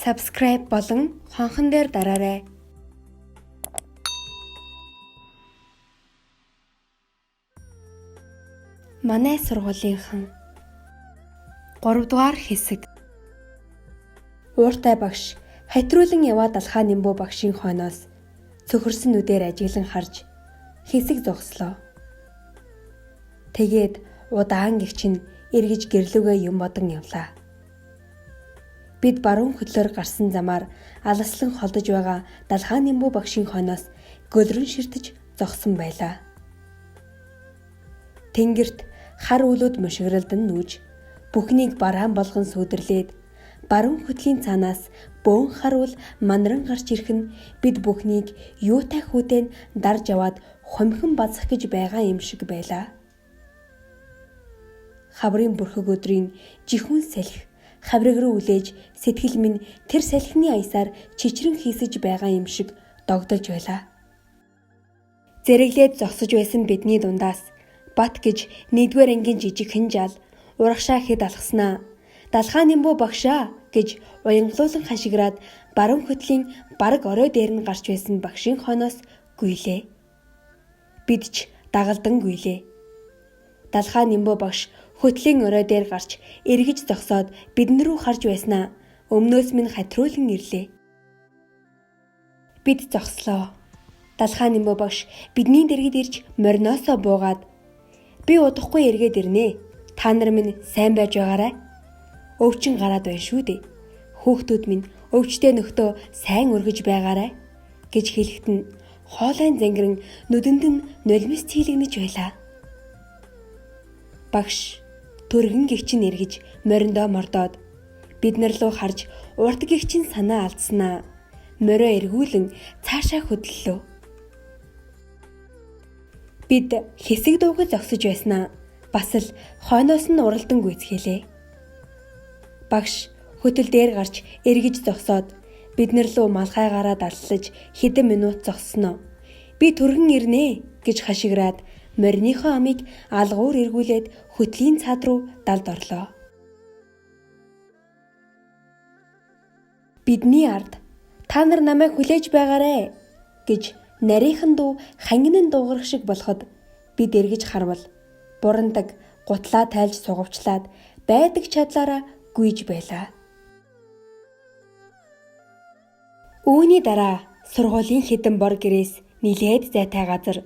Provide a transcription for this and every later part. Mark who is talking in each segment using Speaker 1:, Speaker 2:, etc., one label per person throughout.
Speaker 1: Subscribe болон хонхон дээр дараарай. Манай сургуулийнхан 3 дугаар хэсэг. Ууртай багш хатируулан яваа далхаа нимбүү багшийн хойноос цөхөрсөн нүдээр ажиглан харж хэсэг зогслоо. Тэгээд удаан гихч нь эргэж гэрлүүгээ юм бодон явлаа. Бид баруун хөдлөөр гарсан замаар аласлан холдож байгаа далхаа нимбүү багшийн хойноос гөлрөн ширтэж зогсон байлаа. Тэнгэрт хар үлүүд мушигралдан нүүж бүхнийг бараан болгон сүудрлээд баруун хөтлийн цаанаас бөөн харуул манаран гарч ирэх нь бид бүхнийг юутай хүүтэн дарж аваад хомхин базах гэж байгаа юм шиг байлаа. Хаврын бүрхэг өдрийн жихүүн салхи хаврыг руу үлээж сэтгэл минь тэр салхины аясаар чичрэн хийсэж байгаа юм шиг догдолж байлаа. Зэрэглээд зогсож байсан бидний дундаас Бат гэж 1-р ангийн жижигхэн жаал урагшаа хэд алхаснаа далхаа нимбүү багшаа гэж уянгалуулан хашиграад баруун хөтлийн бараг орой дээр нь гарч байсан багшийн хойноос гүйлээ. Бид ч дагалдан гүйлээ. Далхаа нимбүү багш хөтлийн орой дээр гарч эргэж зогсоод бидэн рүү харж байснаа өмнөөс минь хатируулан ирлээ. Бид зогслоо. Далхаа нимбүү багш бидний дэргэд ирж мориноосоо буугаад "Би удахгүй эргээд ирнэ. Та нар минь сайн байж байгаарай. Өвчин гараад байна шүү дээ. Хүүхдүүд минь өвчтэй нөхдөө сайн өргөж байгаарай" гэж хэлэхэд нь хоолойн зангиран нүдэнд нь нулимс цийлэгнэж байлаа. Багш түргэн гихчин эргэж мориндоо мордоод бид нар руу харж урт гихчин санаа алдснаа морио эргүүлэн цаашаа хөдлөлөө. Бид хэсэг дуугаж зогсож байснаа бас л хойноос нь уралдан гүйцхээлээ. Багш хөтөл дээр гарч эргэж зогсоод биднэр лөө малгайгаараа даллаж хэдэн минут зогссноо. "Би түргэн ирнэ" гэж хашиграад мориныхоо амийг алгуур эргүүлээд хөтлийн цаад руу далд орлоо. "Бидний ард та нар намайг хүлээж байгаарэ" гэж нарийнхан дуу хангинан дуугарах шиг болоход бид эргэж харвал бурандаг гутлаа тайлж сугавчлаад байдаг чадлаараа гүйж байлаа. Үүний дараа сургуулийн хэдэн бор гэрээс нилээд зайтай газар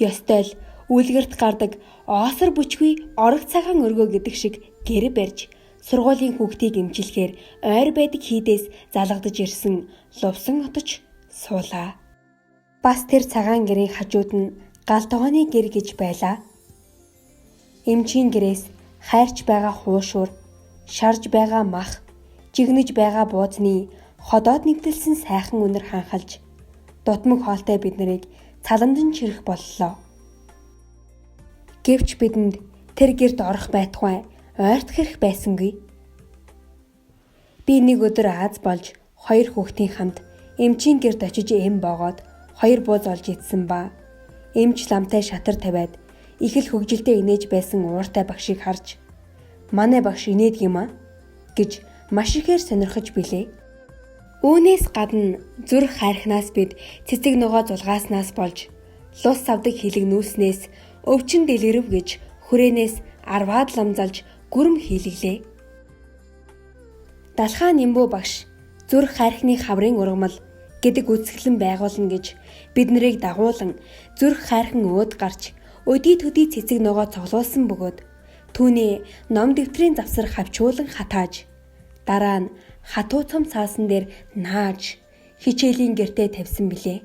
Speaker 1: ёстой л үлгэрт гардаг оосор бүчгүй орог цагаан өргөө гэдэг шиг гэр барьж сургуулийн хүүхдийг эмчилгээр ойр байдаг хийдээс залгадж ирсэн лувсан отож суулаа. Бас тэр цагаан гэрийн хажууд нь гал тогооны гэр гэж байлаа. Эмчийн гэрээс хайрч байгаа хуушуур, шарж байгаа мах, жигнэж байгаа буудны ходоод нэвтэлсэн сайхан үнэр ханхалж дутмаг хоолтой бид нарыг цаламдан чирэх боллоо. Гэвч бидэнд тэр гэрт орох байтугай ойрт хэрэг байсангүй. Би нэг өдөр Аз болж 2 хүүхдийн хамт эмчийн гэрт очиж эм боогоод 2 бууз олж идсэн ба эмч ламтай шатар тавиад их л хөгжилтэй инээж байсан ууртай багшийг харж "Манай багш инээд юм а?" гэж маш ихээр сонирхож билээ. Үүнээс гадна зүрх хайрхнаас бид цэцэг ногоо зулгааснаас болж лус савдаг хилэг нүүснээс өвчин дэлгэрв гэж хүрээнээс арваад ламзалж гүрэм хийлэглээ. Далхаа нимбүү багш зүрх хайрхны хаврын ургамал гэдэг үзэсгэлэн байгуулна гэж бид нарыг дагуулan зүрх хайрхан өөд гарч өдий төдий цэцэг ногоо цоглуулсан бөгөөд түүний ном дэвтрийн завсар хавчуулан хатааж дараа нь хатуу цом цаасан дээр нааж хичээлийн гэртээ тавьсан билээ.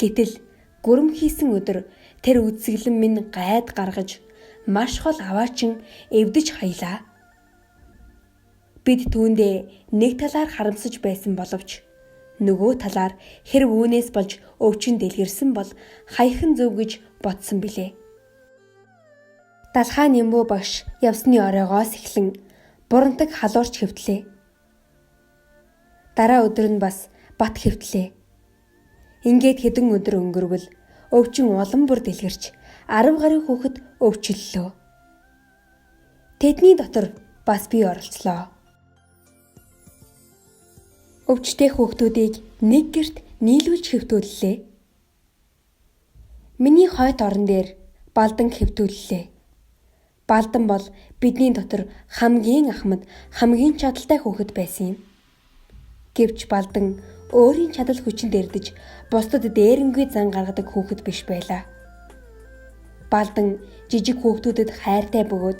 Speaker 1: Гэтэл гүрэм хийсэн өдөр тэр үзэсгэлэн минь гайд гаргаж маш хол аваачин эвдэж хаялаа. Бид түүндээ нэг талаар харамсаж байсан боловч нөгөө талаар хэрв үүнээс болж өвчин дэлгэрсэн бол хаяхан зөв гэж бодсон билээ. Далхаа нимбүү багш явсны оройгоос эхлэн бурандаг халуурч хэвтлээ. Дараа өдөр нь бас бат хэвтлээ. Ингээд хэдэн өдөр өнгөрвөл өвчин улам бүр дэлгэрч 10 гаруй хүүхэд өвчлөлөө. Тэдний дотор бас би оролцлоо. Өвчтэй хүүхдүүдийг нэг гэрт нийлүүлж хэвтүүллээ. Миний хойд орон дээр Балдан хэвтүүллээ. Балдан бол бидний дотор хамгийн ахмад, хамгийн чадалтай хүүхэд байсан юм. Гэвч Балдан өөрийн чадал хүчинд эрдэж бусдад дээрэнгүй зан гаргадаг хүүхэд биш байлаа. Балдан жижиг хүүхдүүдэд хайртай бөгөөд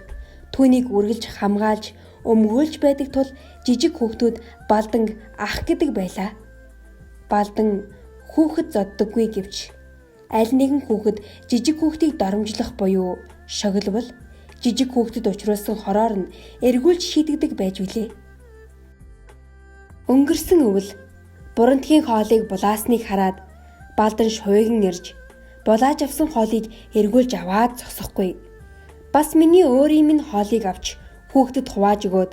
Speaker 1: түүнийг үргэлж хамгаалж, өмгөөлж байдаг тул жижиг хүүхдүүд Балданг ах гэдэг байлаа. Балдан хүүхэд зоддоггүй гэвч аль нэгэн хүүхэд жижиг хүүхдийг доромжлох буюу шогловол жижиг хүүхдэд учруулсан хороор нь эргүүлж шийдэгдэг байж билээ. Өнгөрсөн өвөл бурантгийн хоолыг булаасныг хараад Балдан шуйган ирж булааж авсан хоолыг эргүүлж аваад зогсохгүй. Бас миний өөрийн минь хоолыг авч хүүхдэд хувааж өгөөд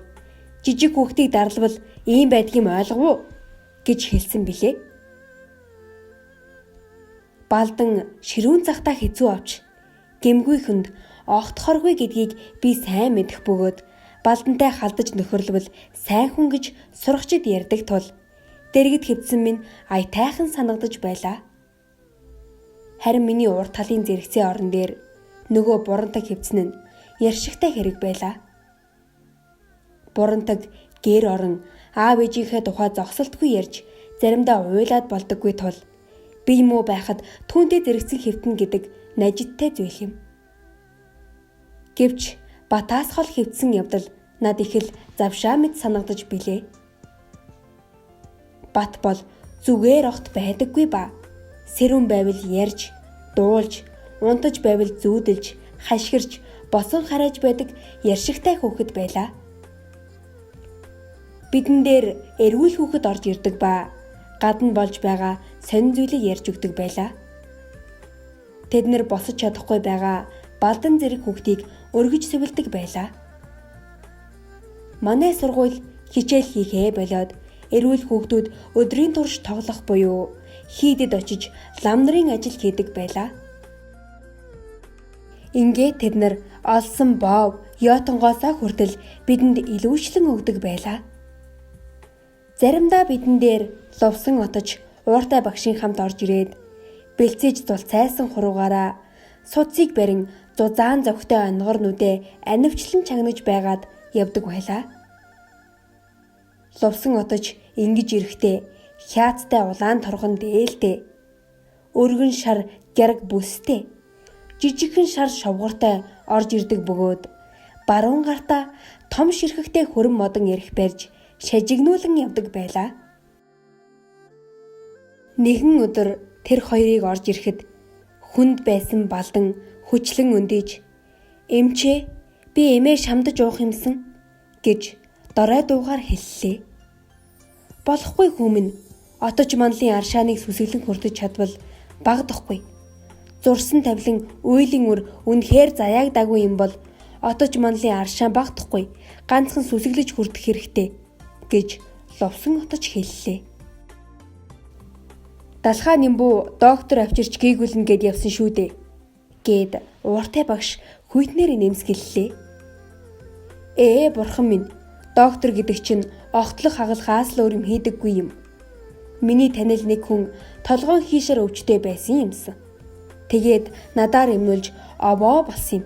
Speaker 1: жижиг хүүхдийг дарлавал ийм байдгийг ойлгов уу гэж хэлсэн билээ. Балдан ширүүн цагтаа хэцүү авч гэмгүй хүнд огтхоргүй гэдгийг би сайн мэдэх бөгөөд Балдантай халдаж нөхөрлөвл сайн хүн гэж сурагчид ярьдаг тул дэргэд хэвдсэн минь аятайхан санагдаж байлаа. Харин миний урд талын зэрэгцээ орон дээр нөгөө бурантаг хэвдсэн нь яршигтай хэрэг байлаа. Бурантаг гэр орон аав ээжийнхээ тухай зогсолтгүй ярьж заримдаа уйлаад болдоггүй тул бие муу байхад түүнтэй зэрэгцэн хэвтэн гэдэг нажидтай зүйл юм. Гэвч батаас хол хэвдсэн явдал над их л завшаа мэт санагдаж билээ. Бат бол зүгээр огт байдаггүй ба сэрүүн байвал ярьж, дуулж, унтаж байвал зүүдэлж, хашгирч, босон харааж байдаг яршигтай хүүхэд байлаа. Бидэн дээр эрүүл хүүхэд орж ирдэг ба гадна болж байгаа сонин зүйлийг ярьж өгдөг байлаа. Тэд нэр босож чадахгүй байгаа Балдан зэрэг хүүхдийг өргөж сэвэлдэг байлаа. Манай сургууль хичээл хийхээ болоод эрүүл хүүхдүүд өдрийн турш тоглох буюу хийдэд очиж лам нарын ажил хийдэг байлаа. Ингээд тэд нар олсон бов, ёотонгоосоо хүртэл бидэнд илүүчлэн өгдөг байлаа. Заримдаа бидэн дээр лувсан отож ууртай багшийн хамт орж ирээд бэлцээж зулцайсан хуруугаараа судсыг барин зузаан зөгтэй онгор нүдэ анивчлан чагнаж байгаад явдаг байлаа. Лувсан отож ингэж ирэхдээ хяацтай улаан торгон дээлтэй, өргөн шар гярг бүстэй, жижигхэн шар шовгортой орж ирдэг бөгөөд баруун гартаа том ширхэгтэй хөрөн модон ярих барьж шажигнуулан явдаг байлаа. Нэгэн өдөр тэр хоёрыг орж ирэхэд хүнд байсан Балдан хүчлэн өндийж "Эмчээ, би эмээ шамдаж уух юмсан" гэж дорой дуугаар хэллээ. "Болохгүй хүмүн, отож манлын аршааныг сүсгэлэн хүртэж чадвал багдахгүй. Зурсан тавилан уйлын үр үнэхээр заяагдаагүй юм бол отож манлын аршаан багдахгүй, ганцхан сүсгэлж хүртэх хэрэгтэй" гэж лувсан отож хэллээ. "Далхаа нимбүү доктор авчирч гээгүүлнэ гэд явсан шүү дээ" гэд ууртай багш хүйтнээр нэмсгэллээ. Бурхан минь, доктор гэдэг чинь огтлох хагалгаас л өөр юм хийдэггүй юм. Миний танил нэг хүн толгоон хийшэр өвчтэй байсан юмсан. Тэгээд надаар эмнүүлж овоо болсон юм.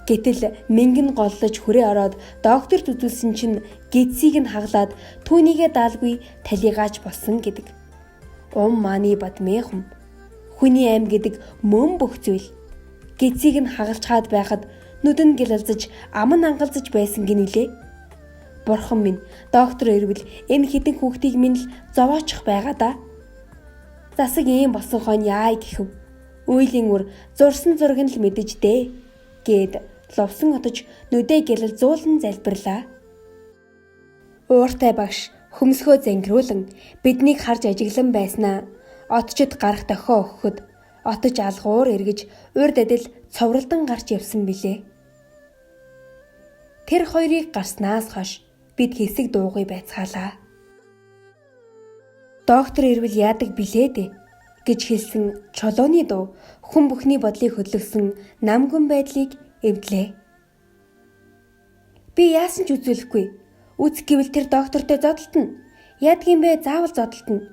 Speaker 1: Гэтэл мэнгэн голлож хүрээ ороод доктор зүзүүлсэн чинь гидсийг нь хаглаад түүнийгээ даалгүй талигааж болсон гэдэг. Мааны бадмээхум. Хүний аим гэдэг мөн бүх зүйл. Гидсийг нь хагалчхаад байхад нүдэн гэлэлзэж аман ангалзаж байсан гинэлээ. Бурхан минь, доктор ирвэл энэ хитэн хүүхдийг минь л зовоочих байгаа да. Засаг ийм болсон хойно яа гэхэв. Үйлийн үр зурсан зураг нь л мэдэж дээ гэд лувсан отож нүдэ гэлэлзуулан залбирлаа. Ууртай багш хөмсгөө зангируулан биднийг харж ажиглан байснаа отчид гарах дохио өгөхөд отож алгуур эргэж урд адил цовралдан гарч явсан билээ. Тэр хоёрыг гарснаас хойш бид хэсэг дуугүй байцгаалаа. "Доктор ирвэл яадаг билээ дээ" гэж хэлсэн чулууны дуу хүн бүхний бодлыг хөдлөсөн намгүн байдлыг эвдлээ. "Би яасан ч үзүүлэхгүй. Үз гэвэл тэр доктортой зодтолтно. Яадгийн бэ заавал зодтолтно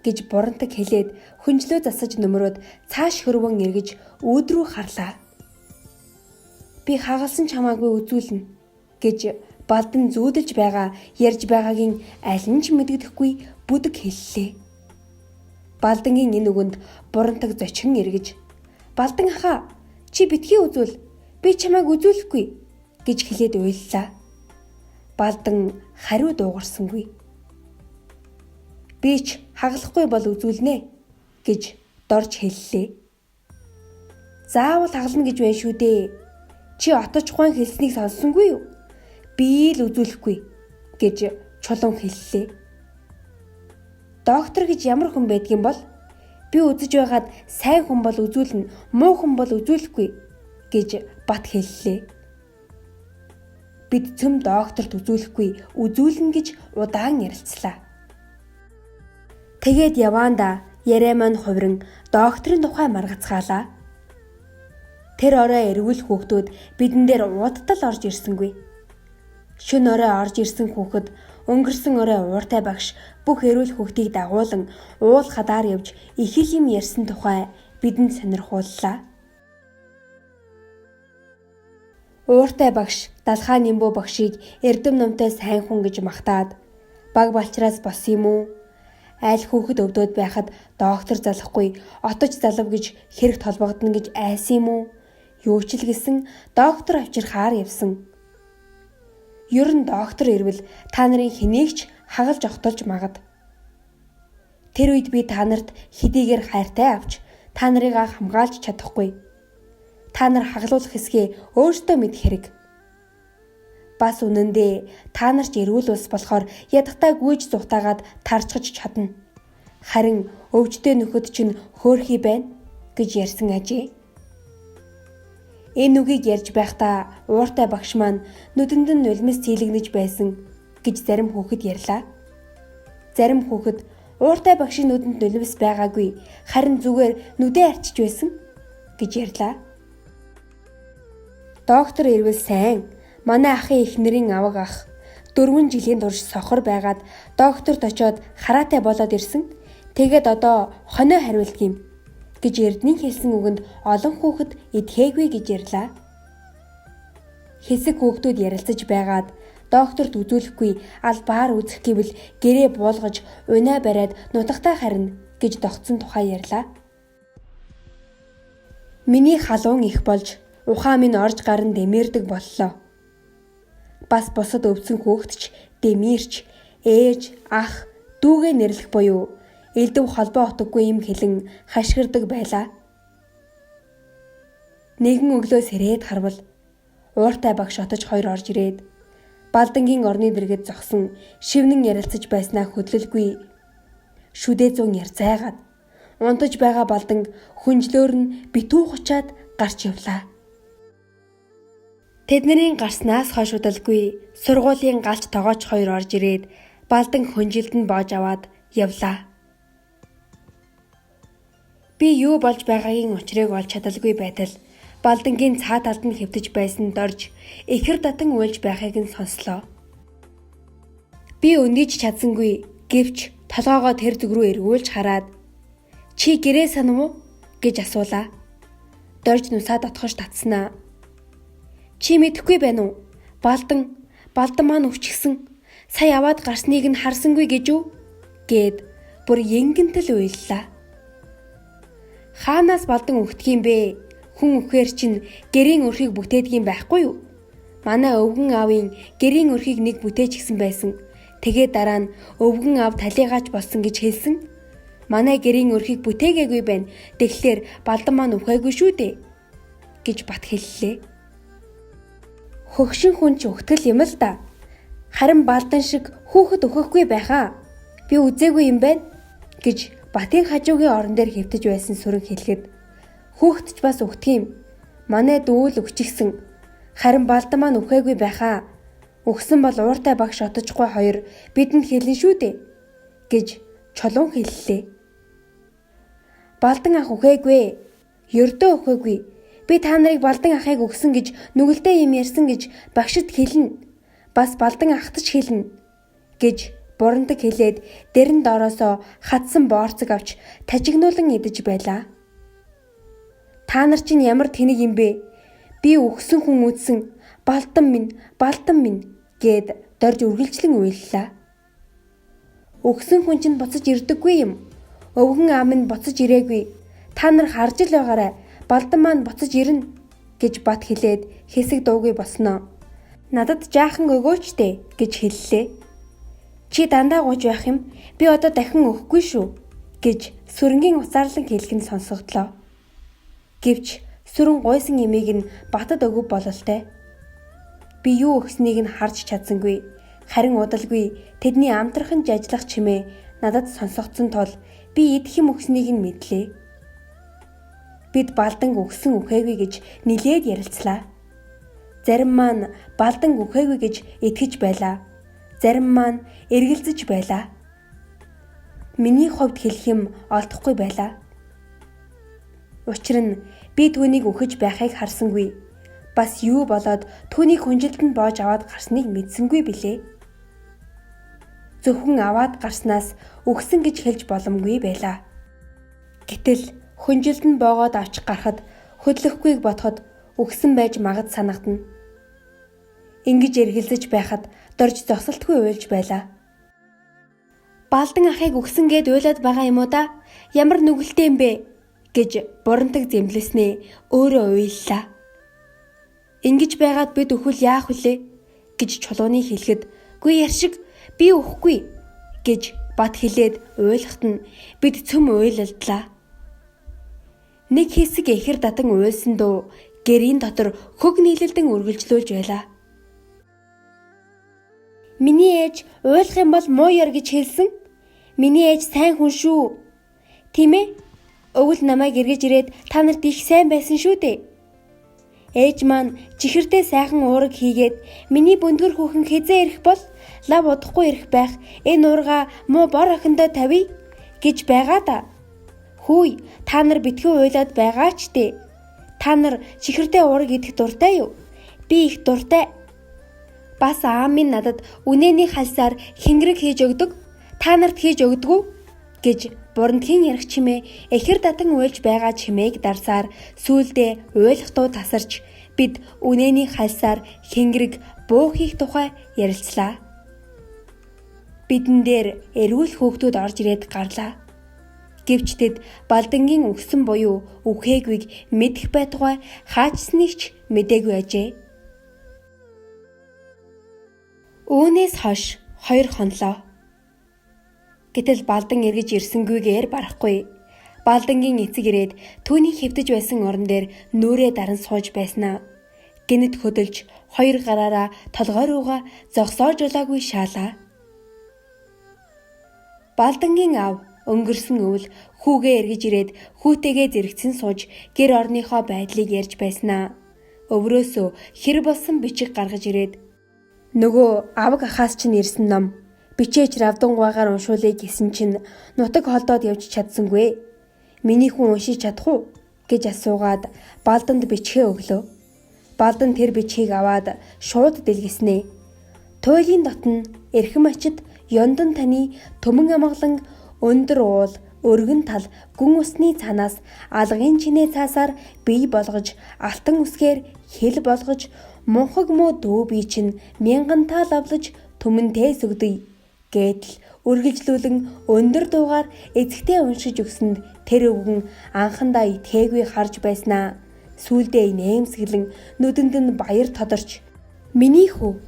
Speaker 1: гэж Бурантаг хэлээд хүнжлөө засаж нөмрөөд цааш хөрвөн эргэж үүд рүү харлаа. Би хагалсан чамаагүй үзүүлнэ гэж Балдан зүүдэлж байгаа ярьж байгаагийн аль нь ч мэддэхгүй бүдэг хэллээ. Балдангийн энэ үгэнд Бурантаг зочин эргэж "Балдан ахаа, чи битгий үзүүл. Би чамайг үзүүлэхгүй" гэж хэлээд уйллаа. Балдан хариу дуугарсангүй. "Би ч хагалахгүй бол үзүүлнэ" гэж дорж хэллээ. "Заавал хагална гэж байна шүү дээ. Чи отож ухаан хэлснийг сонссонгүй юу? Би л үзүүлэхгүй" гэж чулуун хэллээ. "Доктор гэж ямар хүн байдгийм бол? Би үзэж байгаад сайн хүн бол үзүүлнэ, муу хүн бол үзүүлэхгүй" гэж бат хэллээ. Бид цөм докторт үзүүлэхгүй, үзүүлнэ гэж удаан ярилцлаа. Тэгээд яваанда яриа маань хувиран докторын тухай маргацгаалаа. Тэр орой эргүүл хүүхдүүд бидэн дээр уудтал орж ирсэнгүй. Шөнө орой орж ирсэн хүүхэд өнгөрсөн орой ууртай багш бүх эрүүл хүүхдийг дагуулan уул хадаар явж их юм ярьсан тухай бидэнд сонирхууллаа. Ууртай багш Далхаа Нимбүү багшийг эрдэм номтой сайн хүн гэж магтаад баг балчраас болсон юм уу? Айл хүүхэд өвдөд байхад доктор залахгүй отож залав гэж хэрэг толбогдно гэж айсан юм уу? Юу ч л гэсэн доктор авчирхаар явсан. Ер нь доктор ирвэл та нарын хэнийг ч хагалж огтолж магад. Тэр үед би та нарт хэдийгээр хайртай авч та нарыг хамгаалж чадахгүй. Та нар хаглуулах хэсгээ өөртөө мэд хэрэг. Бас үнэндээ та нар ч эрүүл ус болохоор ядахтай гүйж зугатаагаад тарчгаж чадна. Харин өвчтөе нөхөд чинь хөөрхий байна гэж ярьсан ажээ. Энэ үгийг ярьж байхдаа ууртай багш маань нүдэнд нь нулимс цэйлэгнэж байсан гэж зарим хүүхэд ярьлаа. Зарим хүүхэд ууртай багшийн нүдэнд нулимс байгаагүй, харин зүгээр нүдээ арчиж байсан гэж ярьлаа. Доктор ирвэл сайн. Манай ахын эхнэрийн аваг ах 4 жилийн турш сохор байгаад докторт очиод хараатай болоод ирсэн. Тэгээд одоо хонио хариулт юм гэж эрдний хэлсэн үгэнд олон хүүхэд идэхээгүй гэж ярьлаа. Хэсэг хүүхдүүд ярилцаж байгаад докторт үзүүлэхгүй албаар үзэх гэвэл гэрээ буулгаж унаа бариад нутагтаа харна гэж догтсон тухай ярьлаа. Миний халуун их болж ухаан минь орж гарan дэмэрдэг боллоо. Бас бусад өвдсөн хүүхдч дэмэрч ээж, ах, дүүгээ нэрлэх буюу элдв холбоо утгагүй юм хэлэн хашгирдаг байлаа. Нэгэн өглөө сэрээд харвал ууртай багш отож хоёр орж ирээд Балдангийн орны дэргэд зогсон шивнэн ярилцаж байснаа хөдлөлгүй шүдээ зүүн ярцайгаад унтаж байгаа Балдан хүнжлөөр нь битүү хучаад гарч явлаа. Тэдний гарснаас хойш удалгүй сургуулийн галч тогооч хоёр орж ирээд Балдан хүнжилтэнд боож аваад явлаа. Би юу болж байгаагийн учрыг олж чадалгүй байтал Балдангийн цаа талд нь хэвтэж байсан дорж ихэр татан уйлж байхыг нь сонслоо. Би өндийж чадсангүй гэвч толгоогоо тэр зүг рүү эргүүлж хараад "Чи гэрээ санав уу?" гэж асуулаа. Дорж нусаа дотгош татснаа. "Чи мэдэхгүй байна уу? Балдан маань өвчихсөн. Сая аваад гарсныг нь харсангүй гэж үү?" гэд бүр янгинтэл уйллаа. Хаанаас Балдан өвдөх юм бэ? Хүн өвхээр чинь гэрийн өрхийг бүтээдгийм байхгүй юу? Манай өвгөн аавын гэрийн өрхийг нэг бүтээж гисэн байсан. Тэгээд дараа нь өвгөн аав талигаач болсон гэж хэлсэн. Манай гэрийн өрхийг бүтээгээгүй байна. Тэгэхээр Балдан маань өвхөөгүй шүү дээ гэж бат хэллээ. Хөгшин хүн ч өгтгөл юм л да. Харин Балдан шиг хүүхэд өгөхгүй байхаа. Би үзээгүй юм байна гэж Батын хажуугийн орон дээр хэвтэж байсан сүрэн хэлэхэд хүүхэд ч бас өгдөг юм. Манай дүү л өвчихсэн. Харин Балдан маань өвхөөгүй байхаа. Өгсөн бол ууртай багш отожгүй хоёр бидэнд хэлнэ шүү дээ гэж чулуун хэллээ. Балдан ах өвхөөгүй. Ердөө өвхөөгүй. Би та нарыг Балдан ахыг өгсөн гэж нүгэлтэй юм ярьсан гэж багшид хэлнэ. Бас Балдан ахтаж хэлнэ гэж бурандаг хэлээд дэрэн доороосоо хатсан боорцог авч тажигнуулан идэж байлаа. Та нар чинь ямар тэнэг юм бэ? Би өгсөн хүн үдсэн балдан минь гэд дорж үргэлжлэн уйллаа. Өгсөн хүн чинь буцаж ирдэггүй юм. Өвгөн аав минь буцаж ирээгүй. Та нар харж л байгаарай. Балдан маань буцаж ирнэ гэж бат хэлээд хэсэг дуугүй босноо. Надад жаахан өгөөч дээ гэж хэллээ. Чи дандаа гуйж байх юм. Би одоо дахин өгөхгүй шүү гэж сүрэнгийн уцаарлан хэлэх нь сонсогдлоо. Гэвч сүрэн гуйсан эмийг нь батад өгөв бололтой. Би юу өгснийг нь харж чадсангүй. Харин удалгүй тэдний амтрахын жажлах чимээ надад сонсогдсон тул би идэх юм өгснийг нь мэдлээ. Бид балдан өгсөн үхээгүй гэж нилээд ярилцлаа. Зарим маань балдан үхээгүй гэж итгэж байлаа. Зарим маань эргэлзэж байлаа. Миний хувьд хэлэх юм олдохгүй байлаа. Учир нь би түүнийг үхэж байхыг харсангүй. Бас юу болоод түүнийг хүнжилтэнд боож аваад гарсныг мэдсэнгүй билээ. Зөвхөн аваад гарснаас үхсэн гэж хэлж боломгүй байлаа. Гэтэл хүнжилтэнд боогоод авч гарахад хөдлөхгүйг бодоход үхсэн байж магад санагдана. Ингэж эргэлзэж байхад дорж зогсолтгүй уйлж байлаа. Балдан ахыг үхсэн гэд уйлаад байгаа юм уу да? Ямар нүгэлтэй юм бэ? Гэж бурандаг зэмлэснээ өөрөө уйллаа. Ингэж байгаад бид өхвөл яах вүлээ? Гэж чулууны хэлэхэд "Гүй яршиг, би өхгүй" гэж бат хэлээд уйлахт нь бид цөм уйлалдлаа. Нэг хэсэг эхэр датан уйлсан дөө гэрийн дотор хөг нийлэлдэн үргэлжлүүлж байлаа. Миний ээж уйлах юм бол муу ёр гэж хэлсэн. Миний ээж сайн хүн шүү. Тийм ээ? Өвөл намайг эргэж ирээд та нарт их сайн байсан шүү дээ. Ээж маань чихэртэй сайхан уураг хийгээд миний бүндгэр хүүхэн хэзээ ирэх бол лав удахгүй ирэх байх. Энэ уурга муу бор охиндоо тавья гэж байгаа да. Хөөе, та нар битгий уйлаад байгаа ч дээ. Та нар чихэртэй уураг идэх дуртай юу? Би их дуртай. Бас аав минь надад үнэний хальсаар хэнгэрэг хийж өгдөг. Та нарт хийж өгдөг үү? Гэж бурандхийн ярих чимээ эхэр датан уйлж байгаа чимээг дарсаар сүүлдээ уйлахдуу тасарч бид үнэний хальсаар хэнгэрэг бөө хийх тухай ярилцлаа. Бидэн дээр эрүүл хөөгтүүд орж ирээд гарлаа. Гэвч тэд балдангийн өгсөн буюу үхээгүй мэдэх байтугай хаачсныг ч мэдээгүй ажээ. Үүнээс хойш 2 хонлоо. Гэтэл балдан эргэж ирсэнгүйгээр барахгүй. Балдангийн эцэг ирээд түүний хэвдэж байсан орон дээр нүрээ даран сууж байснаа. Гэнэт хөдөлж 2 гараараа толгой руугаа зогсоож улаагүй шаалаа. Балдангийн аав өнгөрсөн өвөл хүүгээ эргэж ирээд хүүтэйгээ зэрэгцэн сууж гэр орныхоо байдлыг ярьж байснаа. Өврөөсөө хэр болсон бичиг гаргаж ирээд нөгөө аваг ахаас чинь ирсэн ном бичээч равдангуйгаар уншуулъя гэсэн чинь нутаг холдоод явж чадсангүй. Миний хүн уншиж чадах уу гэж асуугаад балданд бичгээ өглөө. Балдан тэр бичгийг аваад шууд дэлгэснэ. Туйлын дотн эрхэм ачид ёндан таны төмөн амгалан өндөр уул өргөн тал гүн усны цаанаас алгын чинээ цаасаар бий болгож алтан үсгээр хэл болгож мунхаг муу дүү бий чинь мянган тал авлаж төмөнтэй сүгдэе гэдэл үргэлжлүүлэн өндөр дуугаар эзэгтэй уншиж өгсөнд тэр өвгөн анхандаа итгээгүй харж байснаа. Сүүлдээ нэмсгэлэн нүдэнд нь баяр тодорч "Миний хүү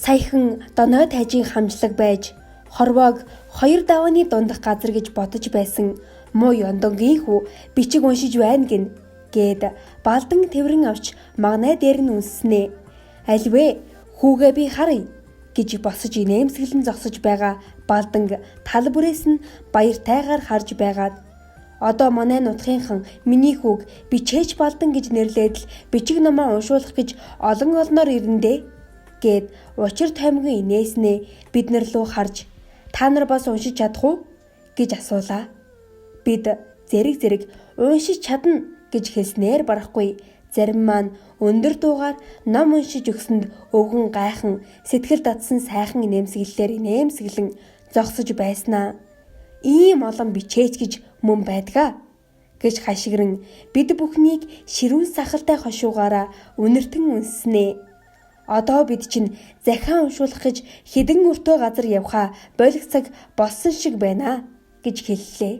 Speaker 1: саяхан доной тайжийн хамжлаг байж хорвоог 2 давааны дундах газар гэж бодож байсан муу ёндонгийн хүү бичиг уншиж байна гин" гэд балдан тэрэн авч магнай дээр нь үнснэ. "Альвэ хүүгээ би харъя" гэж босож инээмсэглэн зогсож байгаа балданг тал бүрээс нь баяртайгаар харж байгаад "Одоо манай нутгийнхан миний хүүг бичээч балдан гэж нэрлээд л бичиг номоо уншуулах гэж олон олноор ирэндээ" гэд учир тоймгийн инээснээ бид нар руу харж "Та нар бас уншиж чадах уу?" гэж асуулаа. Бид зэрэг уншиж чадна гэж хэлснээр барахгүй. Зарим маань өндөр дуугаар ном уншиж өгсөнд өвгөн гайхан сэтгэл татсан сайхан нэмсгэлээр нэмсгэлэн зогсож байснаа. Ийм олон бичээч гэж мөн байдгаа гэж хашгиран бид бүхнийг ширүүн сахалтай хошуугаараа үнэртэн үнснэ. Одоо бид чинь захиа уншуулах гэж хідэн өртөө газар явхаа болох цаг болсон шиг байна гэж хэллээ.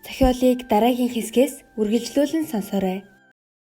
Speaker 1: Зохиолыг дараагийн хэсгээс үргэлжлүүлэн сонсоорой.